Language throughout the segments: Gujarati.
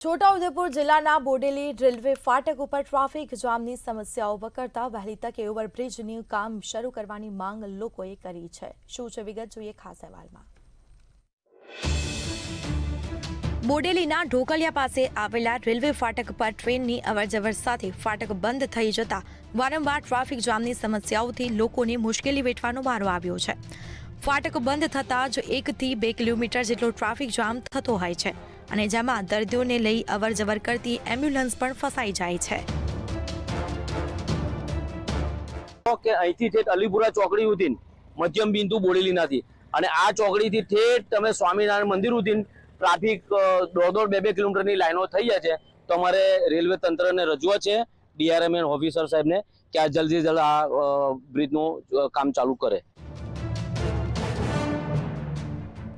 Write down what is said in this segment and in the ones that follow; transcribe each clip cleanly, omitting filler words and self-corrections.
છોટાઉદેપુર જિલ્લાના બોડેલી રેલવે ફાટક ઉપર ટ્રાફિક જામની સમસ્યાઓ વકરતા વહેલી તકે ઓવરબ્રિજનું કામ શરૂ કરવાની માંગ લોકોએ કરી છે। શું છે વિગત જોઈએ ખાસ અહેવાલમાં। બોડેલીના ઢોકલિયા પાસે આવેલા રેલવે ફાટક પર ટ્રેનની અવરજવર સાથે ફાટક બંધ થઈ જતા વારંવાર ટ્રાફિક જામની સમસ્યાઓથી લોકોને મુશ્કેલી વેઠવાનો વારો આવ્યો છે। ફાટક બંધ થતાં જ 1 થી 2 કિલોમીટર જેટલો ટ્રાફિક જામ થતો હોય છે અને જેમાં દર્દીઓને લઈ અવરજવર કરતી એમ્બ્યુલન્સ પણ ફસાઈ જાય છે। કે અહીંથી ઠેઠ અલીપુરા ચોકડી સુધી મધ્યમ બિંદુ બોડેલીનાથી અને આ ચોકડીથી ઠેઠ તમે સ્વામિનારાયણ મંદિર સુધી ટ્રાફિક 2.5 કિલોમીટરની લાઈનો થઈ જાય છે। તો અમારે રેલવે તંત્રને રજૂઆત છે ડીઆરએમ ઓફિસર સાહેબને કે આ જલ્દી જલ્દ આ બ્રિજનું કામ ચાલુ કરે।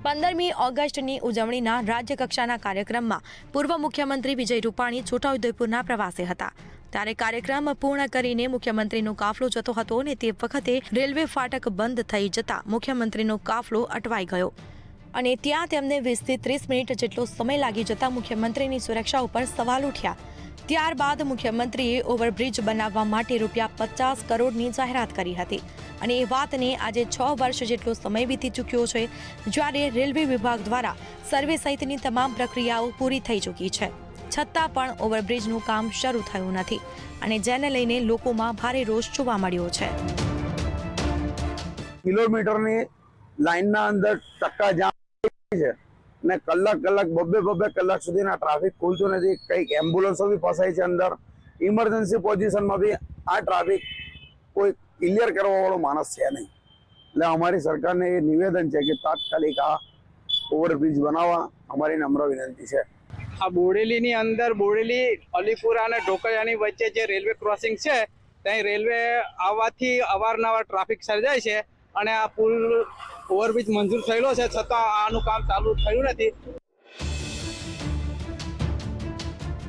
15મી ઓગસ્ટની ઉજવણીના રાજ્યકક્ષાના કાર્યક્રમમાં પૂર્વ મુખ્યમંત્રી વિજય રૂપાણી છોટાઉદેપુરના પ્રવાસે હતા। ત્યારે કાર્યક્રમ પૂર્ણ કરીને મુખ્યમંત્રીનો કાફલો જતો હતો અને તે વખતે રેલવે ફાટક બંધ થઈ જતા મુખ્યમંત્રીનો કાફલો અટવાઈ ગયો અને ત્યાં તેમને 20 થી 30 મિનિટ જેટલો સમય લાગી જતા મુખ્યમંત્રીની સુરક્ષા ઉપર સવાલ ઉઠ્યા। ત્યારબાદ મુખ્યમંત્રીએ ઓવરબ્રિજ બનાવવા માટે ₹50 કરોડની જાહેરાત કરી હતી અને એ વાતને આજે 6 વર્ષ જેટલો સમય વીતી ચૂક્યો છે, જ્યારે રેલવે વિભાગ દ્વારા સર્વે સહિતની તમામ પ્રક્રિયાઓ પૂરી થઈ ચૂકી છે, છતાં પણ ઓવરબ્રિજનું કામ શરૂ થયું નથી અને જેને લઈને લોકોમાં ભારે રોષ જોવા મળ્યો છે। કિલોમીટરની લાઈનના અંદર ચક્કા જામ છે ને કલાક બબ્બે કલાક સુધીના ટ્રાફિક ખુલતું નથી। કંઈક એમ્બ્યુલન્સો બી ફસાય છે અંદર। ઇમરજન્સી પોઝિશનમાં બી આ ટ્રાફિક કોઈ ક્લિયર કરવા વાળો માણસ છે નહીં। એટલે અમારી સરકારને એ નિવેદન છે કે તાત્કાલિક આ ઓવરબ્રિજ બનાવવા અમારી નમ્ર વિનંતી છે। આ બોડેલીની અંદર બોડેલી અલીપુરા અને ઢોકલિયાની વચ્ચે જે રેલવે ક્રોસિંગ છે ત્યાં રેલવે આવવાથી અવારનવાર ટ્રાફિક સર્જાય છે અને આ પુલ ઓવરબ્રિજ મંજૂર થયેલો છે, છતાં આનું કામ ચાલુ થયું નથી।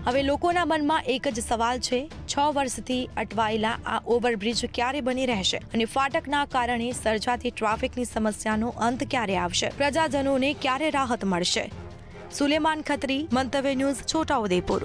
હવે લોકોના મનમાં એક જ સવાલ છે, 6 વર્ષથી અટવાયેલા આ ઓવરબ્રિજ ક્યારે બની રહેશે અને ફાટકના કારણે સર્જાતી ટ્રાફિકની સમસ્યાનો અંત ક્યારે આવશે, પ્રજાજનોને ક્યારે રાહત મળશે। સુલેમાન ખત્રી, મંતવ્ય ન્યૂઝ, છોટાઉદેપુર।